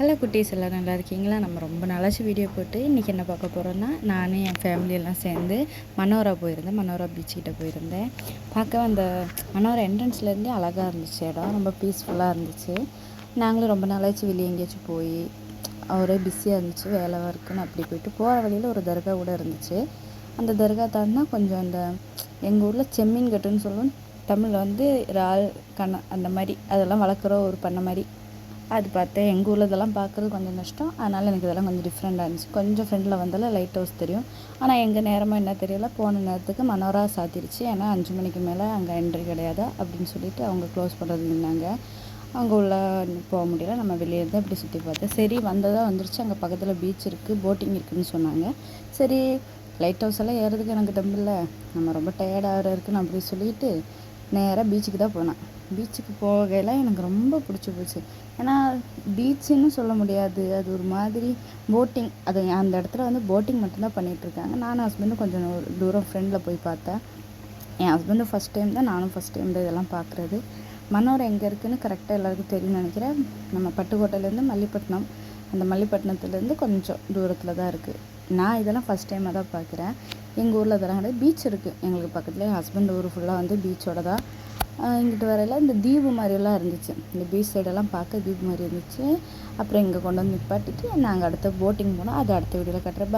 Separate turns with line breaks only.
Hello குட்டீஸ், எல்லாம் நல்லா இருக்கீங்களா? நம்ம ரொம்ப நாளாச்சு வீடியோ போட்டு. இன்றைக்கி என்ன பார்க்க போகிறோன்னா, நான் என் ஃபேமிலி எல்லாம் சேர்ந்து மனோரா போயிருந்தேன். மனோரா பீச்சுக்கிட்ட போயிருந்தேன். பார்க்க அந்த மனோரா என்ட்ரன்ஸ்லேருந்தே அழகாக இருந்துச்சு. இடம் ரொம்ப பீஸ்ஃபுல்லாக இருந்துச்சு. நாங்களும் ரொம்ப நாளாச்சு வெளியே எங்கேயாச்சும் போய் ஒரே பிஸியாக இருந்துச்சு, வேலை ஒர்க்குன்னு. அப்படி போயிட்டு போகிற வழியில் ஒரு தர்கா கூட இருந்துச்சு. அந்த தர்கா தாண்டினா கொஞ்சம் அந்த எங்கள் ஊரில் செம்மீன் கட்டுன்னு சொல்லுவோம். தமிழில் வந்து இறால், கண அந்த மாதிரி அதெல்லாம் வளர்க்குற ஒரு பண்ணை மாதிரி அது பார்த்தேன். எங்கள் ஊரில் இதெல்லாம் பார்க்குறது கொஞ்சம் கஷ்டம். அதனால் எனக்கு இதெல்லாம் கொஞ்சம் டிஃப்ரெண்ட்டாக இருந்துச்சு. கொஞ்சம் ஃப்ரெண்டில் வந்தாலும் லைட் ஹவுஸ் தெரியும். ஆனால் எங்கள் நேரமாக என்ன தெரியல, போன நேரத்துக்கு மனோரா சாத்திருச்சு. ஏன்னா 5 மணிக்கு மேலே அங்கே என்ட்ரி கிடையாது அப்படின்னு சொல்லிட்டு அவங்க க்ளோஸ் பண்ணுறது இருந்தாங்க. அங்கே உள்ள போக முடியல. நம்ம வெளியே இருந்து அப்படி சுற்றி பார்த்தேன். சரி, வந்ததாக வந்துருச்சு. அங்கே பக்கத்தில் பீச் இருக்குது, போட்டிங் இருக்குதுன்னு சொன்னாங்க. சரி, லைட் ஹவுஸ் எல்லாம் ஏறதுக்கு எனக்கு தம்பில்லை, நம்ம ரொம்ப டயர்டாக இருக்குன்னு அப்படி சொல்லிட்டு நேராக பீச்சுக்கு தான் போனேன். பீச்சுக்கு போகையில் எனக்கு ரொம்ப பிடிச்சி போச்சு. ஏன்னா பீச்சுன்னு சொல்ல முடியாது, அது ஒரு மாதிரி போட்டிங். அது அந்த இடத்துல வந்து போட்டிங் மட்டும்தான் பண்ணிகிட்ருக்காங்க. நானும் ஹஸ்பண்டும் கொஞ்சம் தூரம் ஃப்ரெண்டில் போய் பார்த்தேன். என் ஹஸ்பண்டும் ஃபஸ்ட் டைம் தான், நானும் ஃபஸ்ட் டைம் தான் இதெல்லாம் பார்க்குறது. மனோரா எங்கே இருக்குதுன்னு கரெக்டாக எல்லாருக்கும் தெரியும்னு நினைக்கிறேன். நம்ம பட்டுக்கோட்டையிலேருந்து மல்லிப்பட்டினம், அந்த மல்லிப்பட்டினத்துலேருந்து கொஞ்சம் தூரத்தில் தான் இருக்குது. நான் இதெல்லாம் ஃபஸ்ட் டைமாக தான் பார்க்குறேன். எங்கள் ஊரில் இதெல்லாம் கிடையாது. பீச் இருக்குது எங்களுக்கு பக்கத்துலேயே. என் ஹஸ்பண்ட் ஊர் ஃபுல்லாக வந்து பீச்சோட தான். இங்கிட்டு வரையில் இந்த தீவு மாதிரியெல்லாம் இருந்துச்சு. இந்த பீச் சைடெல்லாம் பார்க்க தீவு மாதிரி இருந்துச்சு. அப்புறம் இங்கே கொண்டு வந்து நிப்பாட்டிட்டு நாங்கள் அடுத்த போட்டிங் போனோம். அது அடுத்த வீடியோவில் கட்டுறேன்.